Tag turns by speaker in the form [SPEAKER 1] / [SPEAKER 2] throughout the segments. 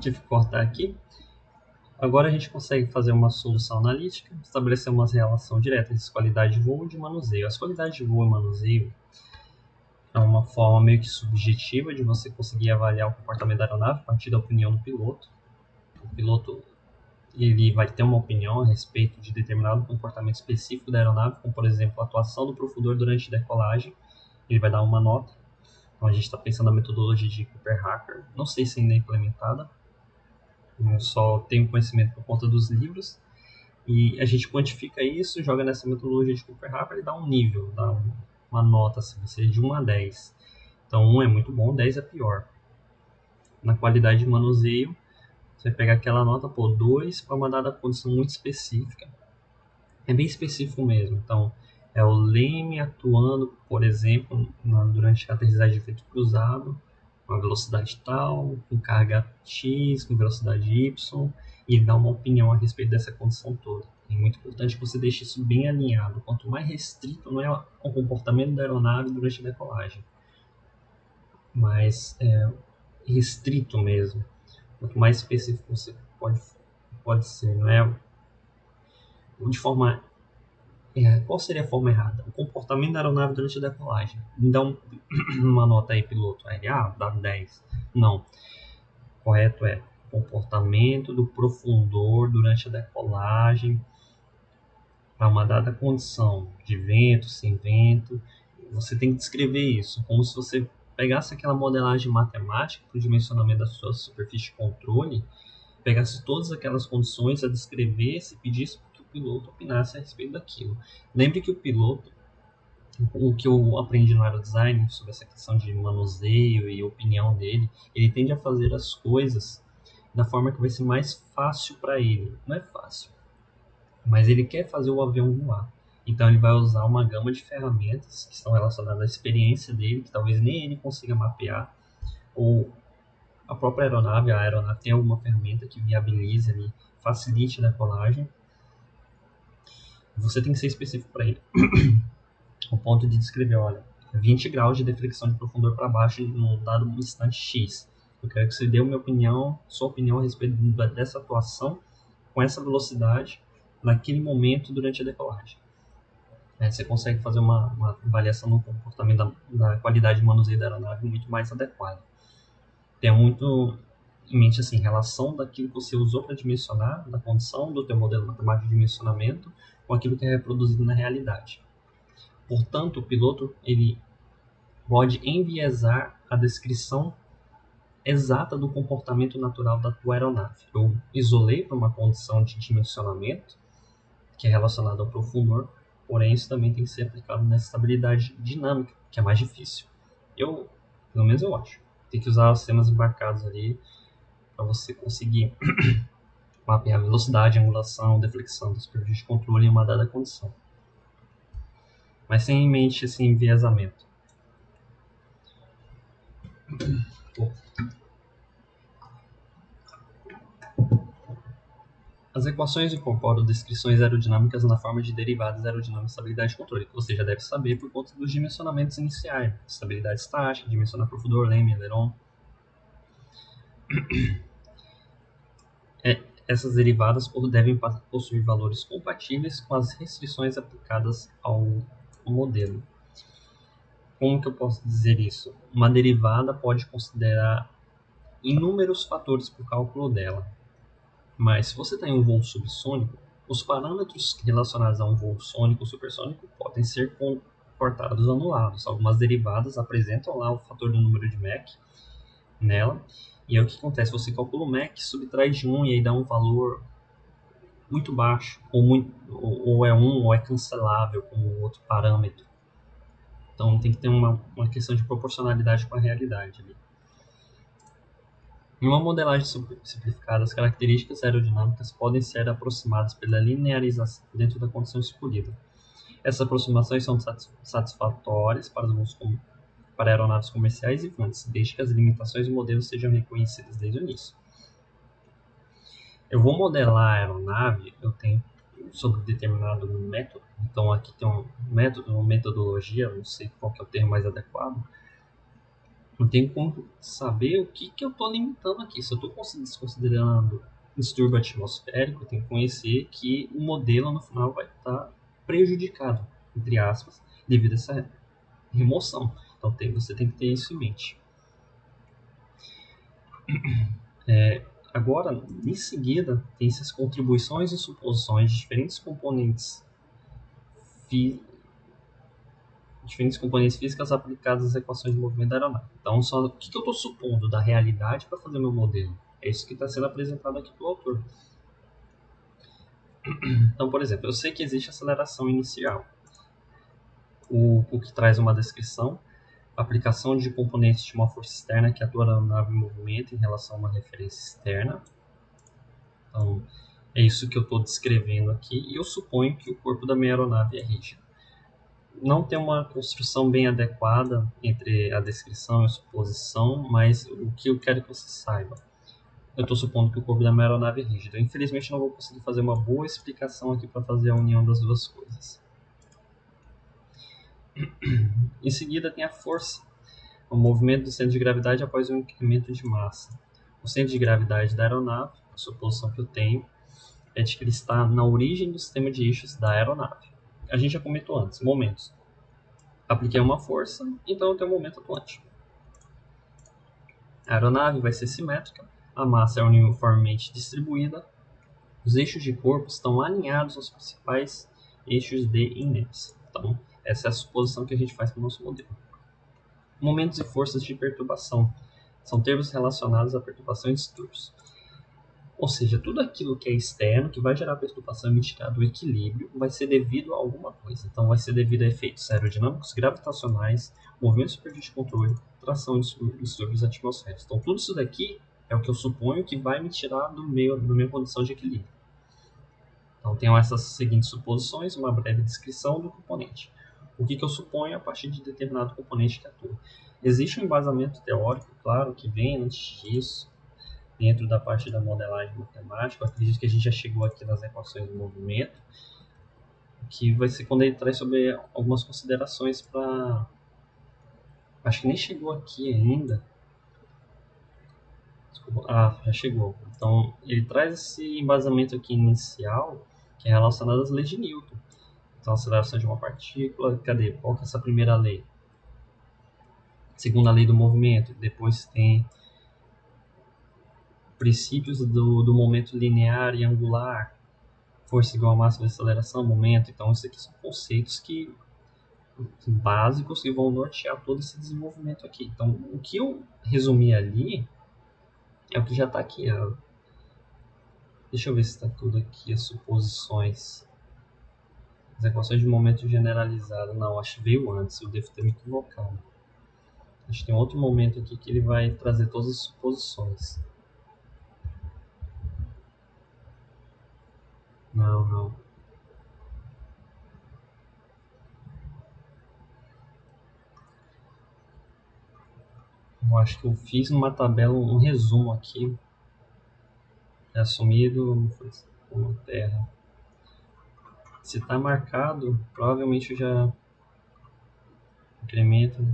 [SPEAKER 1] tive que cortar aqui. Agora a gente consegue fazer uma solução analítica, estabelecer uma relação direta entre qualidade de voo e de manuseio. As qualidades de voo e manuseio é uma forma meio que subjetiva de você conseguir avaliar o comportamento da aeronave a partir da opinião do piloto. O piloto ele vai ter uma opinião a respeito de determinado comportamento específico da aeronave, como por exemplo a atuação do profundor durante a decolagem. Ele vai dar uma nota. Então a gente está pensando na metodologia de Cooper-Hacker. Não sei se ainda é implementada. Eu só tenho conhecimento por conta dos livros. E a gente quantifica isso, joga nessa metodologia de Cooper-Hacker e dá um nível, dá uma nota, assim, vai ser de 1 a 10. Então 1 é muito bom, 10 é pior. Na qualidade de manuseio, você vai pegar aquela nota, 2 para uma dada condição muito específica. É bem específico mesmo. Então, é o leme atuando, por exemplo, durante a aterrissagem de efeito cruzado, com a velocidade tal, com carga X, com velocidade Y, e dá uma opinião a respeito dessa condição toda. É muito importante que você deixe isso bem alinhado. Quanto mais restrito não é o comportamento da aeronave durante a decolagem, mais restrito mesmo. Quanto mais específico você pode ser, não é? De forma qual seria a forma errada? O comportamento da aeronave durante a decolagem. Me dá uma nota aí, piloto. Aí, dá 10. Não. Correto é comportamento do profundor durante a decolagem para uma dada condição de vento, sem vento. Você tem que descrever isso, como se você pegasse aquela modelagem matemática para o dimensionamento da sua superfície de controle, pegasse todas aquelas condições, a descrevesse e pedisse para que o piloto opinasse a respeito daquilo. Lembre que o piloto, o que eu aprendi no aerodesign sobre essa questão de manuseio e opinião dele, ele tende a fazer as coisas da forma que vai ser mais fácil para ele. Não é fácil, mas ele quer fazer o avião voar. Então ele vai usar uma gama de ferramentas que estão relacionadas à experiência dele, que talvez nem ele consiga mapear, ou a própria aeronave, tem alguma ferramenta que viabilize ali, facilite a decolagem. Você tem que ser específico para ele. O ponto de descrever, olha, 20 graus de deflexão de profundor para baixo num dado instante X. Eu quero que você dê uma opinião, sua opinião a respeito dessa atuação com essa velocidade naquele momento durante a decolagem. Você consegue fazer uma avaliação do comportamento da qualidade de manuseio da aeronave muito mais adequada. Tenha muito em mente assim, relação daquilo que você usou para dimensionar, da condição do teu modelo matemático de dimensionamento, com aquilo que é reproduzido na realidade. Portanto, o piloto ele pode enviesar a descrição exata do comportamento natural da tua aeronave. Eu isolei para uma condição de dimensionamento, que é relacionada ao profundor, porém isso também tem que ser aplicado nessa estabilidade dinâmica, que é mais difícil. Pelo menos eu acho. Tem que usar os sistemas embarcados ali para você conseguir mapear a velocidade, angulação, deflexão da superfície de controle em uma dada condição. Mas sem em mente esse enviesamento. As equações incorporam descrições aerodinâmicas na forma de derivadas aerodinâmicas de estabilidade de controle, que você já deve saber por conta dos dimensionamentos iniciais. Estabilidade estática, dimensionar profundor, leme, aileron. Essas derivadas devem possuir valores compatíveis com as restrições aplicadas ao modelo. Como que eu posso dizer isso? Uma derivada pode considerar inúmeros fatores para o cálculo dela. Mas se você tem um voo subsônico, os parâmetros relacionados a um voo sônico ou supersônico podem ser cortados ou anulados. Algumas derivadas apresentam lá o fator do número de Mach nela. E aí o que acontece? Você calcula o Mach, subtrai de 1 e aí dá um valor muito baixo, ou é 1 ou é cancelável com outro parâmetro. Então tem que ter uma questão de proporcionalidade com a realidade ali. Em uma modelagem simplificada, as características aerodinâmicas podem ser aproximadas pela linearização dentro da condição escolhida. Essas aproximações são satisfatórias para aeronaves comerciais e voantes, desde que as limitações do modelo sejam reconhecidas desde o início. Eu vou modelar a aeronave, eu tenho sobre determinado método, então aqui tem um método, uma metodologia, não sei qual que é o termo mais adequado, eu tenho como saber o que eu estou limitando aqui. Se eu estou desconsiderando distúrbio atmosférico, eu tenho que conhecer que o modelo no final vai estar prejudicado, entre aspas, devido a essa remoção. Então você tem que ter isso em mente. Agora, em seguida, tem essas contribuições e suposições de diferentes componentes físicas aplicadas às equações de movimento da aeronave. Então, o que eu estou supondo da realidade para fazer meu modelo? É isso que está sendo apresentado aqui pelo autor. Então, por exemplo, eu sei que existe aceleração inicial, o que traz uma descrição, aplicação de componentes de uma força externa que atua na aeronave em movimento em relação a uma referência externa. Então, é isso que eu estou descrevendo aqui, e eu suponho que o corpo da minha aeronave é rígido. Não tem uma construção bem adequada entre a descrição e a suposição, mas o que eu quero que você saiba. Eu estou supondo que o corpo da minha aeronave é rígido. Infelizmente, não vou conseguir fazer uma boa explicação aqui para fazer a união das duas coisas. Em seguida, tem a força, o movimento do centro de gravidade após um incremento de massa. O centro de gravidade da aeronave, a suposição que eu tenho, é de que ele está na origem do sistema de eixos da aeronave. A gente já comentou antes, momentos. Apliquei uma força, então eu tenho um momento atuante. A aeronave vai ser simétrica, a massa é uniformemente distribuída, os eixos de corpo estão alinhados aos principais eixos de inércia. Então, essa é a suposição que a gente faz para o nosso modelo. Momentos e forças de perturbação são termos relacionados à perturbação e distúrbios. Ou seja, tudo aquilo que é externo, que vai gerar perturbação e me tirar do equilíbrio, vai ser devido a alguma coisa. Então, vai ser devido a efeitos aerodinâmicos, gravitacionais, movimento superior de controle, tração e distúrbios atmosféricos. Então, tudo isso daqui é o que eu suponho que vai me tirar da minha condição de equilíbrio. Então, tenho essas seguintes suposições, uma breve descrição do componente. O que eu suponho a partir de determinado componente que atua. Existe um embasamento teórico, claro, que vem antes disso, dentro da parte da modelagem matemática. Eu acredito que a gente já chegou aqui nas equações do movimento, que vai ser quando ele traz sobre algumas considerações para... Acho que nem chegou aqui ainda. Desculpa. Ah, já chegou. Então, ele traz esse embasamento aqui inicial, que é relacionado às leis de Newton. Então, a aceleração de uma partícula, cadê? Qual que é essa primeira lei? Segunda lei do movimento. Depois tem princípios do momento linear e angular, força igual a máxima de aceleração, momento. Então, isso aqui são conceitos básicos que vão nortear todo esse desenvolvimento aqui. Então, o que eu resumi ali é o que já está aqui. Deixa eu ver se está tudo aqui, as suposições. As equações de momento generalizado. Não, acho que veio antes, eu devo ter me equivocado. Acho que tem outro momento aqui que ele vai trazer todas as suposições. Não. Eu acho que eu fiz numa tabela um resumo aqui. É assumido como terra. Se está marcado, provavelmente eu já incremento.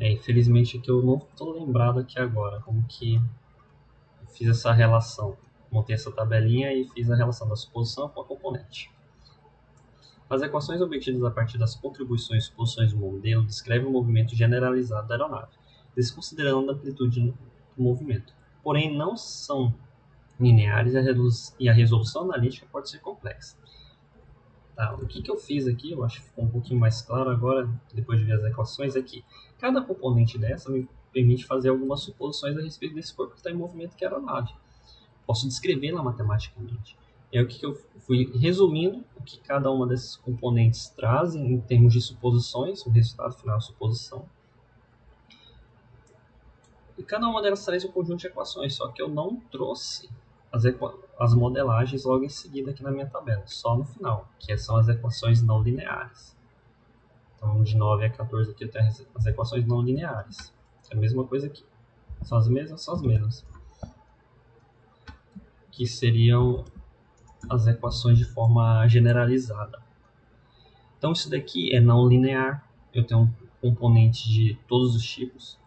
[SPEAKER 1] Infelizmente aqui eu não estou lembrado aqui agora como que eu fiz essa relação. Montei essa tabelinha e fiz a relação da suposição com a componente. As equações obtidas a partir das contribuições e suposições do modelo descrevem o movimento generalizado da aeronave, desconsiderando a amplitude do movimento. Porém, não são lineares e a resolução analítica pode ser complexa. Tá, o que eu fiz aqui, eu acho que ficou um pouquinho mais claro agora, depois de ver as equações, é que cada componente dessa me permite fazer algumas suposições a respeito desse corpo que está em movimento, que é a aeronave. Posso descrevê-la matematicamente. É o que eu fui resumindo o que cada uma desses componentes trazem em termos de suposições, o resultado final é a suposição. E cada uma delas traz um conjunto de equações, só que eu não trouxe as modelagens logo em seguida aqui na minha tabela, só no final, que são as equações não lineares. Então, de 9 a 14 aqui eu tenho as equações não lineares. É a mesma coisa aqui. São as mesmas. Que seriam as equações de forma generalizada. Então, isso daqui é não linear. Eu tenho componentes de todos os tipos.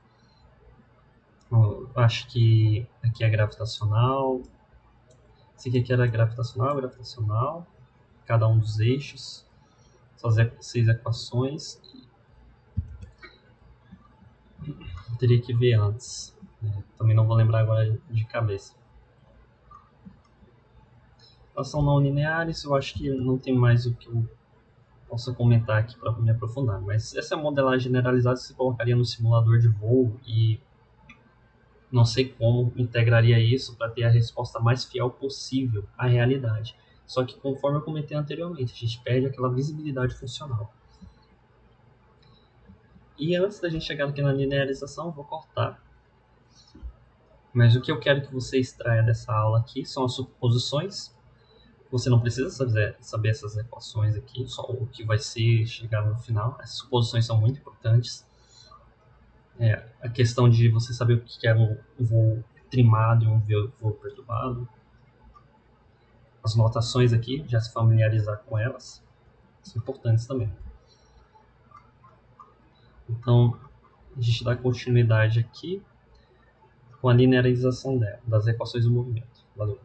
[SPEAKER 1] Eu acho que aqui é gravitacional. Esse aqui era gravitacional, cada um dos eixos, essas 6 equações. Eu teria que ver antes, né? Também não vou lembrar agora de cabeça. Equação não lineares, eu acho que não tem mais o que eu possa comentar aqui para me aprofundar, mas essa é a modelagem generalizada que você colocaria no simulador de voo e não sei como integraria isso para ter a resposta mais fiel possível à realidade. Só que, conforme eu comentei anteriormente, a gente perde aquela visibilidade funcional. E antes da gente chegar aqui na linearização, eu vou cortar. Mas o que eu quero que você extraia dessa aula aqui são as suposições. Você não precisa saber essas equações aqui, só o que vai ser chegar no final. Essas suposições são muito importantes. A questão de você saber o que é um voo trimado e um voo perturbado. As notações aqui, já se familiarizar com elas, são importantes também. Então, a gente dá continuidade aqui com a linearização das equações do movimento. Valeu!